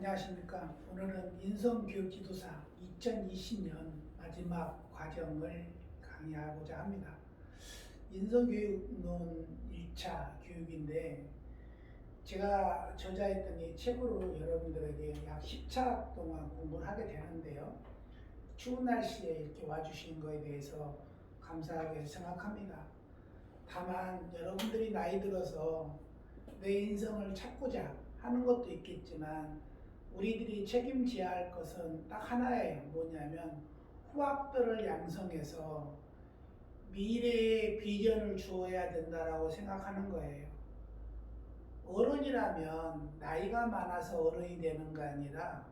안녕하십니까. 오늘은 인성교육지도사 2020년 마지막 과정을 강의하고자 합니다. 인성교육론 1차 교육인데 제가 저자했던 이 책으로 여러분들에게 약 10차 동안 공부를 하게 되는데요. 추운 날씨에 이렇게 와주신 거에 대해서 감사하게 생각합니다. 다만 여러분들이 나이 들어서 내 인성을 찾고자 하는 것도 있겠지만 우리들이 책임져야 할 것은 딱 하나예요. 뭐냐면 후학들을 양성해서 미래의 비전을 주어야 된다라고 생각하는 거예요. 어른이라면 나이가 많아서 어른이 되는 거 아니라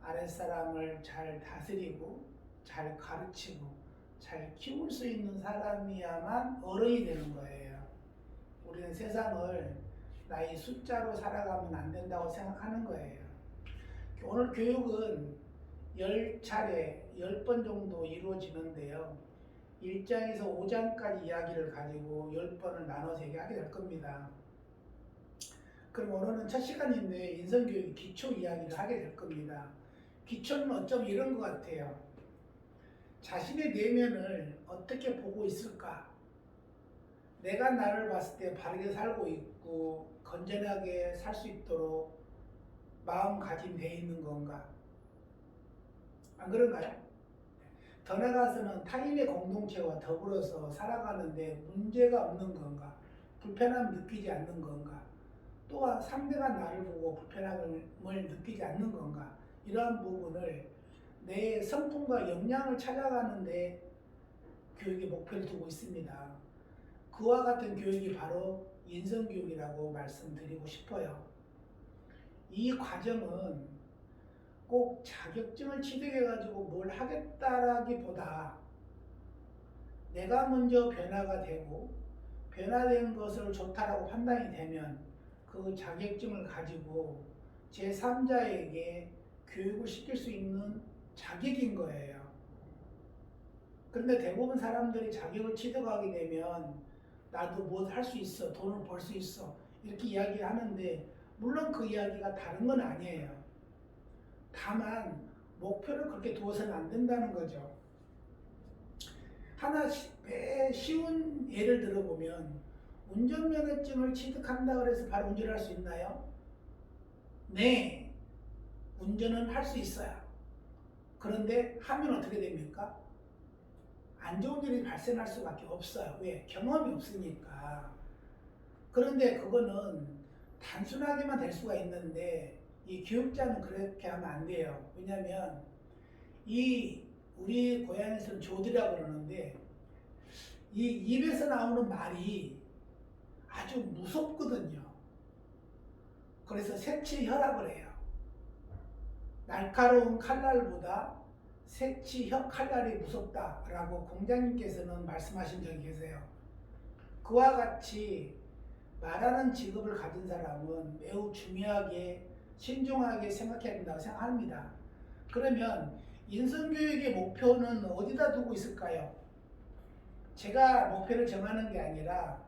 아랫사람을 잘 다스리고 잘 가르치고 잘 키울 수 있는 사람이야만 어른이 되는 거예요. 우리는 세상을 나이 숫자로 살아가면 안 된다고 생각하는 거예요. 오늘 교육은 10차례, 10번 정도 이루어지는데요. 1장에서 5장까지 이야기를 가지고 10번을 나눠서 얘기하게 될 겁니다. 그럼 오늘은 첫 시간인데 인성교육 기초 이야기를 하게 될 겁니다. 기초는 어쩜 이런 것 같아요. 자신의 내면을 어떻게 보고 있을까? 내가 나를 봤을 때 바르게 살고 있고 건전하게 살 수 있도록 마음가짐되어 있는 건가? 안 그런가요? 더 나아가서는 타인의 공동체와 더불어서 살아가는데 문제가 없는 건가? 불편함을 느끼지 않는 건가? 또한 상대가 나를 보고 불편함을 느끼지 않는 건가? 이러한 부분을 내 성품과 역량을 찾아가는데 교육의 목표를 두고 있습니다. 그와 같은 교육이 바로 인성교육이라고 말씀드리고 싶어요. 이 과정은 꼭 자격증을 취득해가지고 뭘 하겠다라기보다 내가 먼저 변화가 되고 변화된 것을 좋다라고 판단이 되면 그 자격증을 가지고 제3자에게 교육을 시킬 수 있는 자격인 거예요. 그런데 대부분 사람들이 자격을 취득하게 되면 나도 뭐 할 수 있어, 돈을 벌 수 있어 이렇게 이야기하는데 물론 그 이야기가 다른 건 아니에요. 다만 목표를 그렇게 두어서는 안 된다는 거죠. 하나 쉬운 예를 들어보면 운전면허증을 취득한다 그래서 바로 운전할 수 있나요? 네, 운전은 할 수 있어요. 그런데 하면 어떻게 됩니까? 안 좋은 일이 발생할 수밖에 없어요. 왜? 경험이 없으니까. 그런데 그거는 단순하게만 될 수가 있는데 이 교육자는 그렇게 하면 안 돼요. 왜냐하면 우리 고향에서는 조디라고 그러는데 이 입에서 나오는 말이 아주 무섭거든요. 그래서 색치혈압을 해요. 날카로운 칼날보다 색치혈 칼날이 무섭다라고 공자님께서는 말씀하신 적이 계세요. 그와 같이 말하는 직업을 가진 사람은 매우 중요하게 신중하게 생각해야 된다고 생각합니다. 그러면 인성교육의 목표는 어디다 두고 있을까요? 제가 목표를 정하는 게 아니라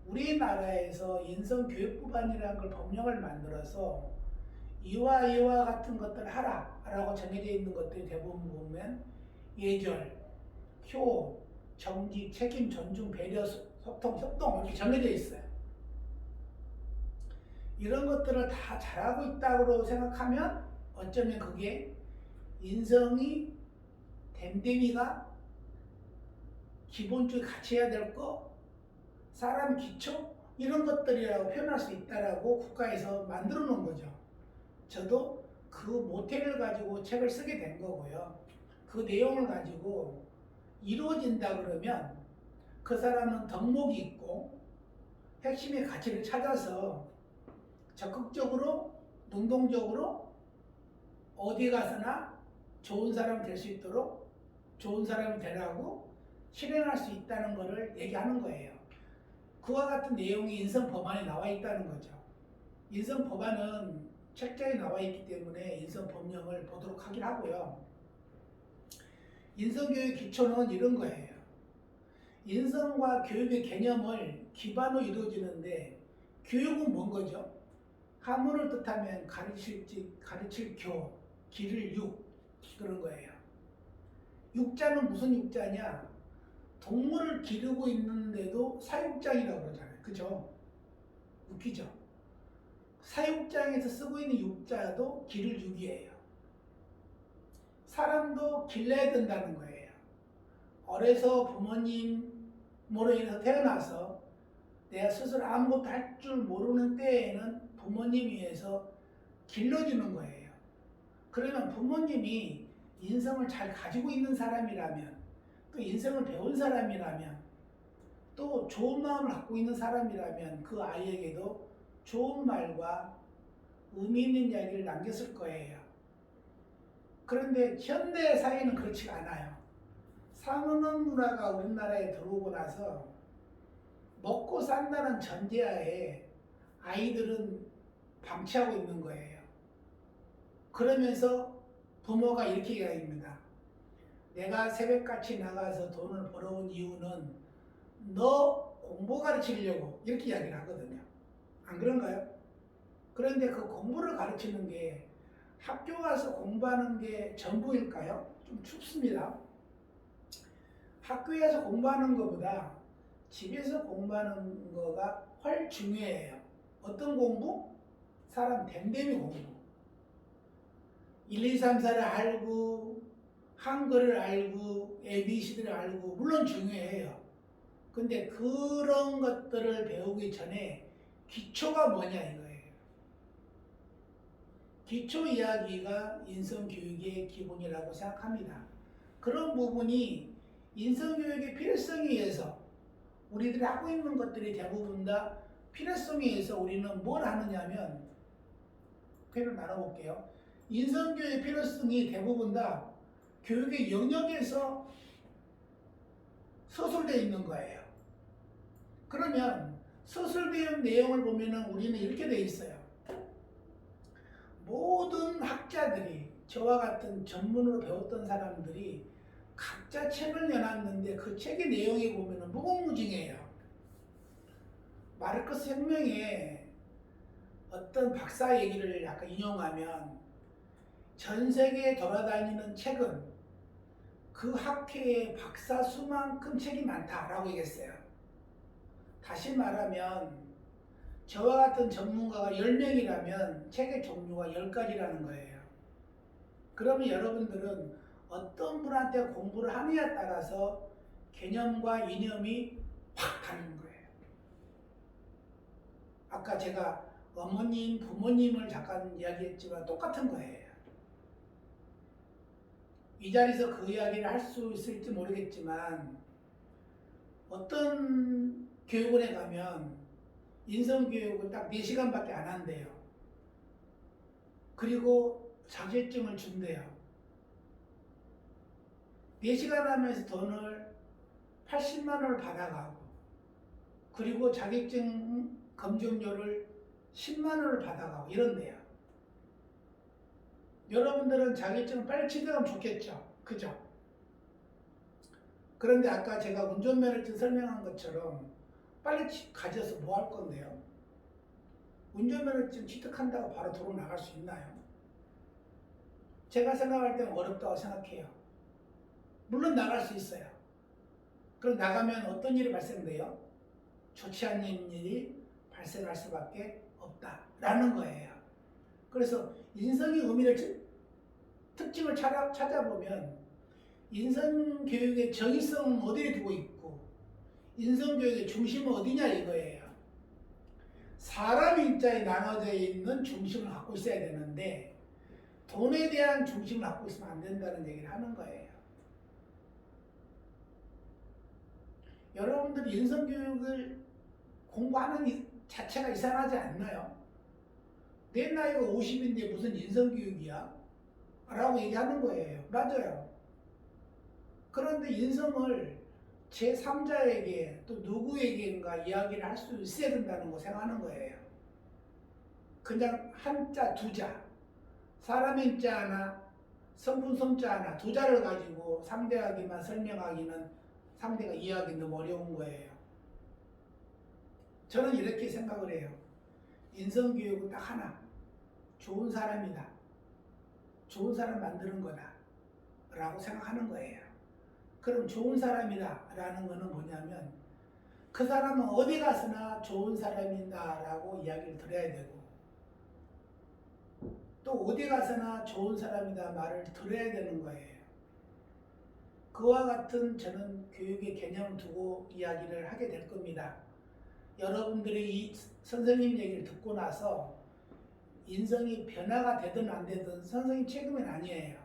우리나라에서 인성교육부반이라는 걸 법령을 만들어서 이와 같은 것들을 하라 라고 정해져 있는 것들이 대부분 보면 예절, 효, 정직, 책임, 존중, 배려, 소통, 협동 이렇게 정해져 있어요. 이런 것들을 다 잘하고 있다고 생각하면 어쩌면 그게 인성이 댐댐이가 기본적으로 같이 해야 될 거, 사람 기초 이런 것들이라고 표현할 수 있다라고 국가에서 만들어 놓은 거죠. 저도 그 모태를 가지고 책을 쓰게 된 거고요. 그 내용을 가지고 이루어진다 그러면 그 사람은 덕목이 있고 핵심의 가치를 찾아서 적극적으로 능동적으로 어디 가서나 좋은 사람이 될 수 있도록 좋은 사람이 되라고 실행할 수 있다는 것을 얘기하는 거예요. 그와 같은 내용이 인성법안에 나와 있다는 거죠. 인성법안은 책자에 나와 있기 때문에 인성법령을 보도록 하긴 하고요. 인성교육 기초는 이런 거예요. 인성과 교육의 개념을 기반으로 이루어지는데 교육은 뭔 거죠? 한문을 뜻하면 가르칠 교, 기를 육, 그런 거예요. 육자는 무슨 육자냐? 동물을 기르고 있는데도 사육장이라고 그러잖아요. 그죠? 웃기죠? 사육장에서 쓰고 있는 육자도 기를 육이에요. 사람도 길러야 된다는 거예요. 어려서 부모님으로 인해서 태어나서 내가 스스로 아무것도 할 줄 모르는 때에는 부모님에 의해서 길러주는 거예요. 그러면 부모님이 인성을 잘 가지고 있는 사람이라면, 또 인성을 배운 사람이라면, 또 좋은 마음을 갖고 있는 사람이라면 그 아이에게도 좋은 말과 의미 있는 이야기를 남겼을 거예요. 그런데 현대 사회는 그렇지가 않아요. 상업 문화가 우리나라에 들어오고 나서 먹고 산다는 전제하에 아이들은 방치하고 있는 거예요. 그러면서 부모가 이렇게 이야기합니다. 내가 새벽같이 나가서 돈을 벌어온 이유는 너 공부 가르치려고, 이렇게 이야기를 하거든요. 안 그런가요? 그런데 그 공부를 가르치는 게 학교 가서 공부하는 게 전부일까요? 좀 춥습니다. 학교에서 공부하는 것보다 집에서 공부하는 거가 훨씬 중요해요. 어떤 공부? 사람 댐댐이 공부. 1, 2, 3, 4를 알고, 한글을 알고, ABC들을 알고, 물론 중요해요. 근데 그런 것들을 배우기 전에 기초가 뭐냐 이거예요. 기초 이야기가 인성교육의 기본이라고 생각합니다. 그런 부분이 인성교육의 필요성에 의해서 우리들이 하고 있는 것들이 대부분 다 필요성에 의해서 우리는 뭘 하느냐면, 표현을 나눠볼게요. 인성교육의 필요성이 대부분 다 교육의 영역에서 서술되어 있는 거예요. 그러면 서술되어 내용을 보면은 우리는 이렇게 되어 있어요. 모든 학자들이, 저와 같은 전문으로 배웠던 사람들이 각자 책을 내놨는데 그 책의 내용에 보면은 무궁무진해요. 마르크스 혁명에 어떤 박사 얘기를 약간 인용하면, 전 세계에 돌아다니는 책은 그 학회의 박사 수만큼 책이 많다라고 얘기했어요. 다시 말하면 저와 같은 전문가가 10명이라면 책의 종류가 10가지라는 거예요. 그러면 여러분들은 어떤 분한테 공부를 하느냐에 따라서 개념과 이념이 확 다른 거예요. 아까 제가 어머님, 부모님을 잠깐 이야기했지만 똑같은 거예요. 이 자리에서 그 이야기를 할 수 있을지 모르겠지만, 어떤 교육원에 가면 인성교육을 딱 4시간밖에 안 한대요. 그리고 자격증을 준대요. 4시간 하면서 돈을 80만 원을 받아가고, 그리고 자격증 검증료를 10만 원을 받아가고 이런데요. 여러분들은 자격증을 빨리 취득하면 좋겠죠? 그죠? 그런데 아까 제가 운전면허증 설명한 것처럼 빨리 가져서 뭐 할 건데요? 운전면허증 취득한다고 바로 도로 나갈 수 있나요? 제가 생각할 때는 어렵다고 생각해요. 물론 나갈 수 있어요. 그럼 나가면 어떤 일이 발생돼요? 좋지 않은 일이 발생할 수밖에 없다라는 거예요. 그래서 인성의 의미를, 특징을 찾아보면 인성교육의 정의성은 어디에 두고 있고 인성교육의 중심은 어디냐 이거예요. 사람 인자에 나눠져 있는 중심을 갖고 있어야 되는데 돈에 대한 중심을 갖고 있으면 안 된다는 얘기를 하는 거예요. 여러분들 인성교육을 공부하는 자체가 이상하지 않나요? 내 나이가 50인데 무슨 인성교육이야? 라고 얘기하는 거예요. 맞아요. 그런데 인성을 제3자에게 또 누구에게인가 이야기를 할 수 있어야 된다는 거 생각하는 거예요. 그냥 한자, 두자, 사람의 자 하나, 성분 성자 하나, 두 자를 가지고 상대하기만 설명하기는 상대가 이해하기 너무 어려운 거예요. 저는 이렇게 생각을 해요. 인성교육은 딱 하나. 좋은 사람이다. 좋은 사람 만드는 거다. 라고 생각하는 거예요. 그럼 좋은 사람이다 라는 거는 뭐냐면 그 사람은 어디 가서나 좋은 사람이다 라고 이야기를 들어야 되고 또 어디 가서나 좋은 사람이다 말을 들어야 되는 거예요. 그와 같은 저는 교육의 개념을 두고 이야기를 하게 될 겁니다. 여러분들이 이 선생님 얘기를 듣고 나서 인성이 변화가 되든 안 되든 선생님 책임은 아니에요.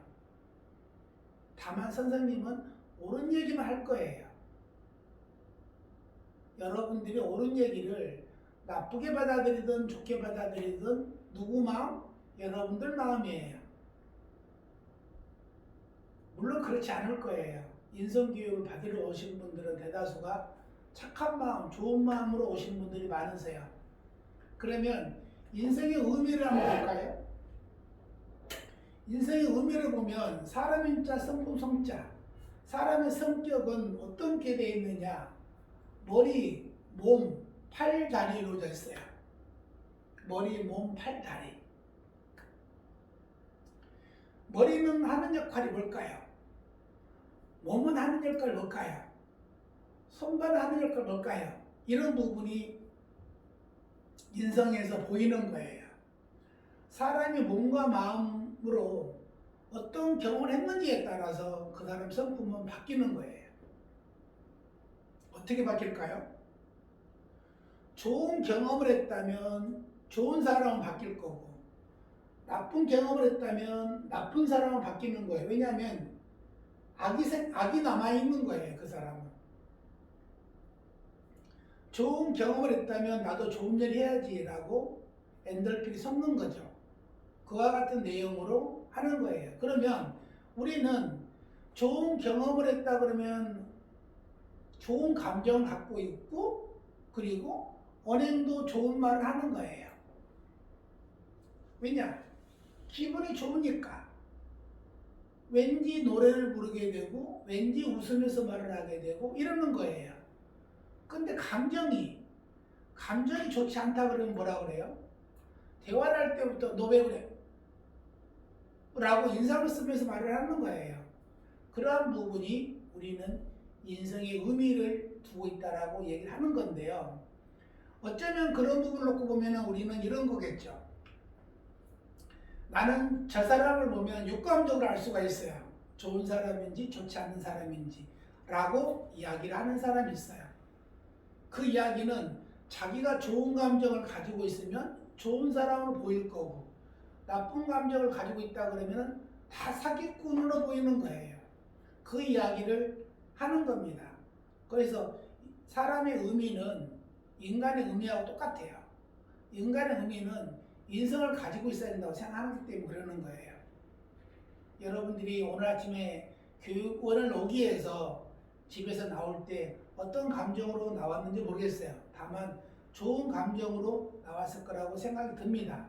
다만 선생님은 옳은 얘기만 할 거예요. 여러분들이 옳은 얘기를 나쁘게 받아들이든 좋게 받아들이든 누구 마음? 여러분들 마음이에요. 물론 그렇지 않을 거예요. 인성교육을 받으러 오신 분들은 대다수가 착한 마음, 좋은 마음으로 오신 분들이 많으세요. 그러면 인생의 의미를 한번 볼까요? 인생의 의미를 보면 사람 인자, 성품 성자. 사람의 성격은 어떻게 되어 있느냐? 머리, 몸, 팔, 다리 이루어져 있어요. 머리, 몸, 팔, 다리. 머리는 하는 역할이 뭘까요? 몸은 하는 역할이 뭘까요? 손발은 하는 역할이 뭘까요? 이런 부분이 인성에서 보이는 거예요. 사람이 몸과 마음으로 어떤 경험을 했는지에 따라서 그 사람 성품은 바뀌는 거예요. 어떻게 바뀔까요? 좋은 경험을 했다면 좋은 사람은 바뀔 거고 나쁜 경험을 했다면 나쁜 사람은 바뀌는 거예요. 왜냐하면 악이 남아있는 거예요. 그 사람은. 좋은 경험을 했다면 나도 좋은 일 해야지 라고 엔돌핀이 솟는 거죠. 그와 같은 내용으로 하는 거예요. 그러면 우리는 좋은 경험을 했다 그러면 좋은 감정을 갖고 있고 그리고 언행도 좋은 말을 하는 거예요. 왜냐? 기분이 좋으니까. 왠지 노래를 부르게 되고 왠지 웃으면서 말을 하게 되고 이러는 거예요. 근데 감정이 좋지 않다 그러면 뭐라 그래요? 대화를 할 때부터 너 왜 그래? 라고 인상을 쓰면서 말을 하는 거예요. 그러한 부분이 우리는 인성의 의미를 두고 있다라고 얘기를 하는 건데요. 어쩌면 그런 부분을 놓고 보면 우리는 이런 거겠죠. 나는 저 사람을 보면 육감적으로 알 수가 있어요. 좋은 사람인지 좋지 않은 사람인지 라고 이야기를 하는 사람이 있어요. 그 이야기는 자기가 좋은 감정을 가지고 있으면 좋은 사람으로 보일 거고 나쁜 감정을 가지고 있다 그러면 다 사기꾼으로 보이는 거예요. 그 이야기를 하는 겁니다. 그래서 사람의 의미는 인간의 의미하고 똑같아요. 인간의 의미는 인성을 가지고 있어야 된다고 생각하기 때문에 그러는 거예요. 여러분들이 오늘 아침에 교육원을 오기 위해서 집에서 나올 때 어떤 감정으로 나왔는지 모르겠어요. 다만 좋은 감정으로 나왔을 거라고 생각이 듭니다.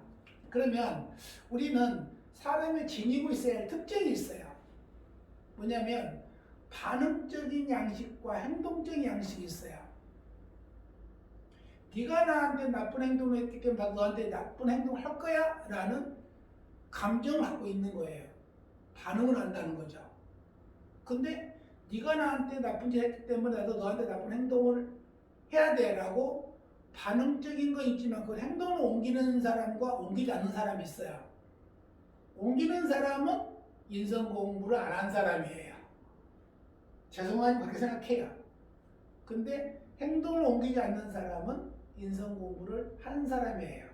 그러면 우리는 사람이 지니고 있어야 할 특징이 있어요. 뭐냐면 반응적인 양식과 행동적인 양식이 있어요. 네가 나한테 나쁜 행동을 했기 때문에 나도 너한테 나쁜 행동을 할 거야 라는 감정을 갖고 있는 거예요. 반응을 한다는 거죠. 근데 네가 나한테 나쁜 짓 했기 때문에 나도 너한테 나쁜 행동을 해야 돼 라고 반응적인 건 있지만 그 행동을 옮기는 사람과 옮기지 않는 사람이 있어요. 옮기는 사람은 인성 공부를 안 한 사람이에요. 죄송하지만 그렇게 생각해요. 근데 행동을 옮기지 않는 사람은 인성 공부를 한 사람이에요.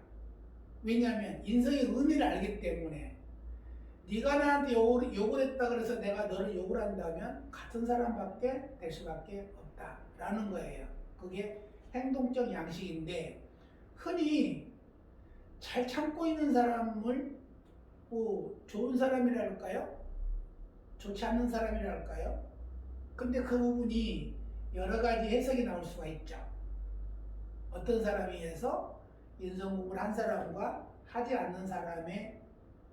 왜냐하면 인성의 의미를 알기 때문에 네가 나한테 욕을 했다 그래서 내가 너를 욕을 한다면 같은 사람밖에 될 수밖에 없다라는 거예요. 그게 행동적 양식인데 흔히 잘 참고 있는 사람을 뭐 좋은 사람이라 할까요? 좋지 않는 사람이라 할까요? 근데 그 부분이 여러 가지 해석이 나올 수가 있죠. 어떤 사람에 의해서 인성 공부를 한 사람과 하지 않는 사람의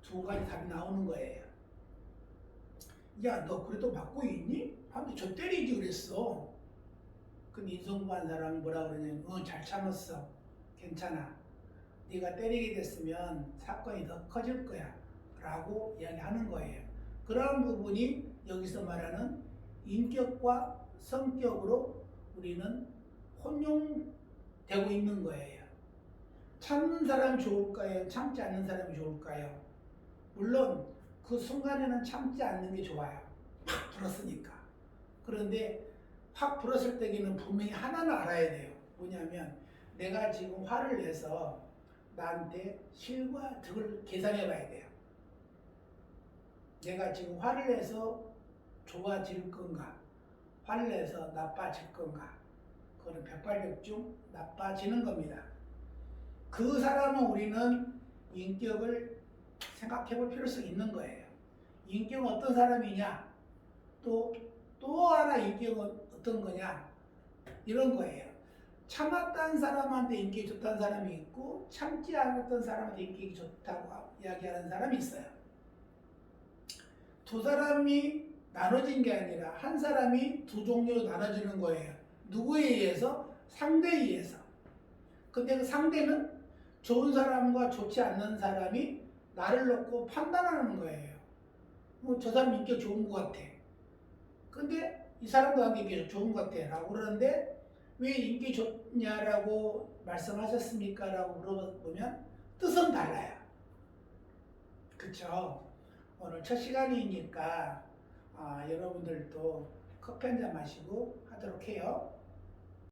두 가지 답이 나오는 거예요. 야, 너 그래도 맞고 있니? 한테 저 때리지 그랬어. 그럼 인성 공부한 사람은 뭐라 그러냐면 잘 참았어. 괜찮아. 네가 때리게 됐으면 사건이 더 커질 거야 라고 이야기하는 거예요. 그러한 부분이 여기서 말하는 인격과 성격으로 우리는 혼용되고 있는 거예요. 참는 사람이 좋을까요? 참지 않는 사람이 좋을까요? 물론 그 순간에는 참지 않는 게 좋아요. 팍 불었으니까. 그런데 확 불었을 때에는 분명히 하나는 알아야 돼요. 뭐냐면 내가 지금 화를 내서 나한테 실과 득을 계산해 봐야 돼요. 내가 지금 화를 내서 좋아질 건가? 화를 내서 나빠질 건가? 그거는 백발백중 나빠지는 겁니다. 그 사람은 우리는 인격을 생각해 볼 필요성이 있는 거예요. 인격은 어떤 사람이냐? 또 하나 인격은 어떤 거냐? 이런 거예요. 참았다는 사람한테 인격이 좋다는 사람이 있고 참지 않았던 사람한테 인격이 좋다고 이야기하는 사람이 있어요. 두 사람이 나눠진 게 아니라 한 사람이 두 종류로 나눠지는 거예요. 누구에 의해서? 상대에 의해서. 근데 그 상대는 좋은 사람과 좋지 않는 사람이 나를 놓고 판단하는 거예요. 저 사람 인격 좋은 것 같아. 근데 이 사람도 나한테 인기 좋은 것 같아 라고 그러는데 왜 인기 좋냐라고 말씀하셨습니까? 라고 물어보면 뜻은 달라요. 그쵸? 오늘 첫 시간이니까 여러분들도 커피 한잔 마시고 하도록 해요.